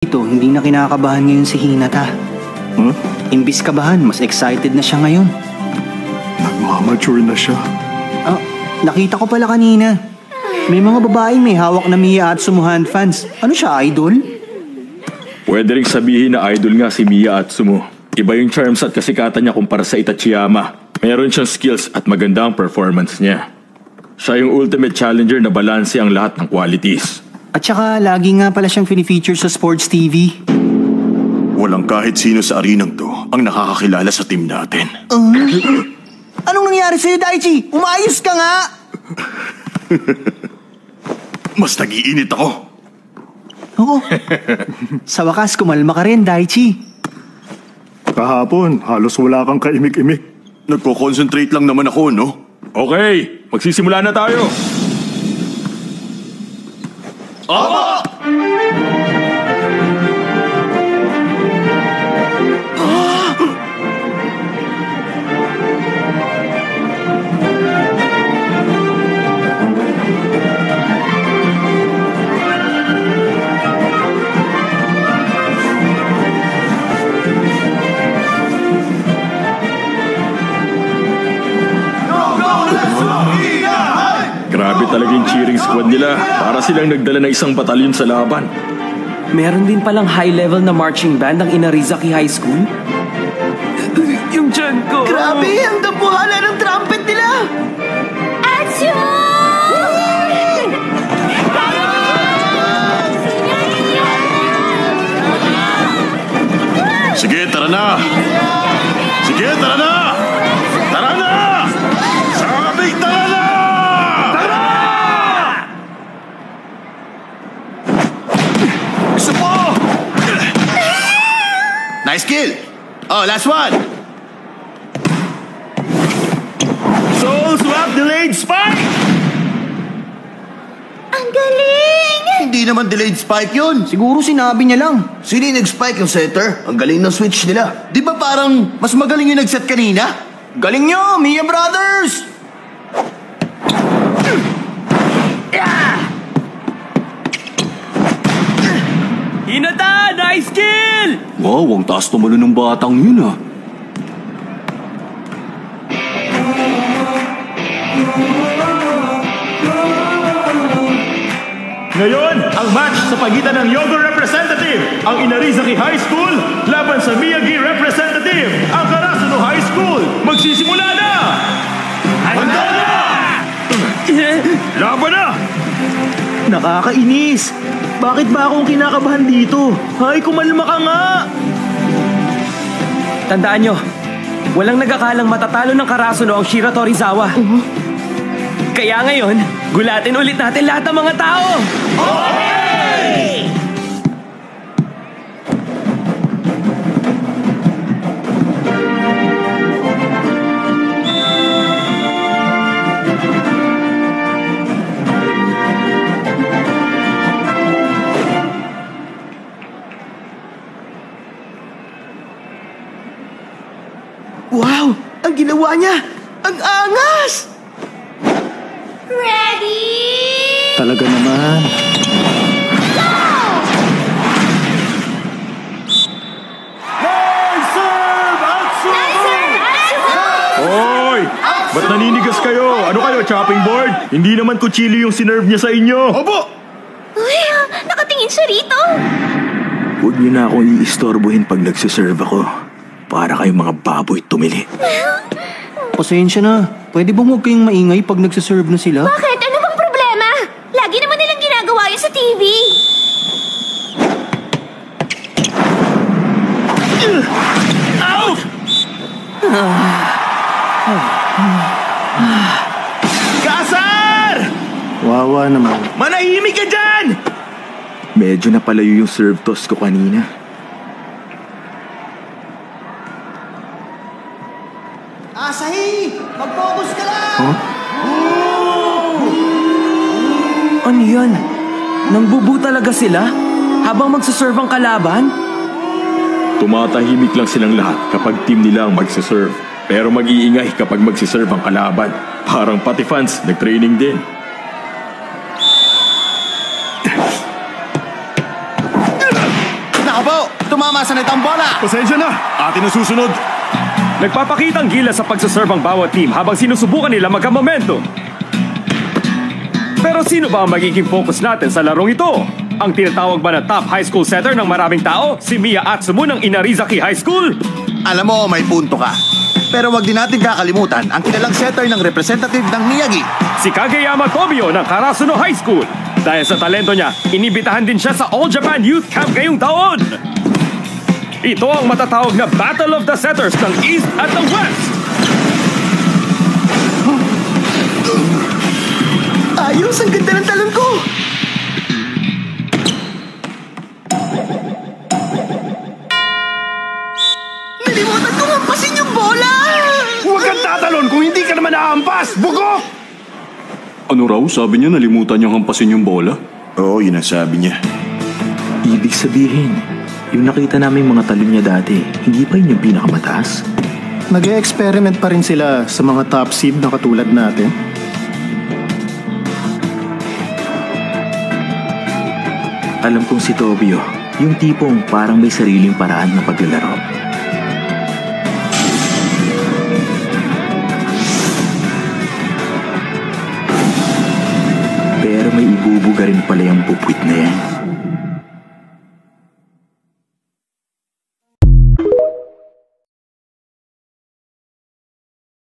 Ito, hindi na kinakabahan ngayon si Hinata. Imbis kabahan, mas excited na siya ngayon. Nagmamature na siya. Nakita ko pala kanina. May mga babaeng may hawak na Mia Atsumo handfans. Ano siya, idol? Pwede rin sabihin na idol nga si Mia Atsumo. Iba yung charms at kasikatan niya kumpara sa Itachiyama. Meron siyang skills at maganda ang performance niya. Siya yung ultimate challenger na balanse ang lahat ng qualities. At saka, lagi nga pala siyang fini-feature sa sports TV. Walang kahit sino sa arinang to ang nakakakilala sa team natin. Anong nangyari sa'yo, Daichi? Umayos ka nga! Mas nag-iinit ako. Oo. Sa wakas, kumalma ka rin, Daichi. Kahapon, halos wala kang kaimik-imik. Nagko-concentrate lang naman ako, no? Okay, magsisimula na tayo. Grabe talaga yung cheering squad nila. Para silang nagdala ng isang batalyon sa laban. Meron din palang high-level na marching band ng Inarizaki High School. Yung tiyan ko. Grabe, ang dapuhala ng trumpet nila! Atsumo! Sige, tara na! Sige, tara na! Tara na! Sabi, tara na! Tara! Gusto po! Nice kill! Oh, last one! Soul swap delayed spike! Ang galing! Hindi naman delayed spike yun. Siguro sinabi niya lang. Sino yung nag-spike yung setter? Ang galing ng switch nila. Di ba parang mas magaling yung nag-set kanina? Galing nyo, Mia Brothers! Hinata! Nice kill! Wow, ang taas naman ng batang yun ah. Ngayon, ang match sa pagitan ng Yogo representative, ang Inarizaki High School, laban sa Miyagi representative, ang Karasuno High School. Magsisimula na! Handa na! Laban na! Nakakainis! Bakit ba akong kinakabahan dito? Hay, kumalma ka nga! Tandaan nyo, walang nagakalang matatalo ng Karasuno ang Shira Torizawa. Kaya ngayon, gulatin ulit natin lahat ng mga tao! Okay! Wow! Ang ginawa niya! Ang angas! Ready? Talaga naman. Hoy! Ba't naninigas kayo? Ano kayo, chopping board? Hindi naman kutsili yung sinerve niya sa inyo. Opo! Uy, nakatingin siya rito. Huwag niyo na akong iistorbohin pag nagsiserve ako. Para kayong mga baboy tumili. Pasensya na. Pwede bang huwag kayong maingay pag nagsaserve na sila? Bakit? Ano bang problema? Lagi naman nilang ginagawa yun sa TV. Out! Kasar! Wawa naman. Manahimik ka dyan! Medyo napalayo yung serve toss ko kanina. Asahi! Mag-focus ka lang! Ano yan? Nangbubu talaga sila? Habang magsaserve ang kalaban? Tumatahimik lang silang lahat kapag team nila ang magsaserve. Pero mag-iingay kapag magsiserve ang kalaban. Parang pati fans, nag-training din. masa na itong bola. Pasensya na. Atin ang susunod. Nagpapakita ang gilas sa pagsaserve ang bawat team habang sinusubukan nila magka-momentum. Pero sino ba ang magiging focus natin sa larong ito? Ang tinatawag ba na top high school setter ng maraming tao? Si Mia Atsumu ng Inarizaki High School? Alam mo, may punto ka. Pero wag din natin kakalimutan ang kilalang setter ng representative ng Miyagi. Si Kageyama Tobio ng Karasuno High School. Dahil sa talento niya, inibitahan din siya sa All Japan Youth Camp ngayong taon. Ito ang matatawag na Battle of the Setters ng East at ng West. Ayos, ang ganda ng talon ko. Nalimutan ko hampasin yung bola. Huwag kang tatalon kung hindi ka naman naampas! Bugok! Ano raw? Sabi niya nalimutan niyang hampasin yung bola? Oo, yun ang sabi niya. Ibig sabihin, yung nakita namin mga talon niya dati, hindi pa yun yung pinakamataas? Nag-e-experiment pa rin sila sa mga top seed na katulad natin. Alam kong si Tobio, yung tipong parang may sariling paraan ng paglalaro. Pero may ibubuga rin pala yung pupwit na yan.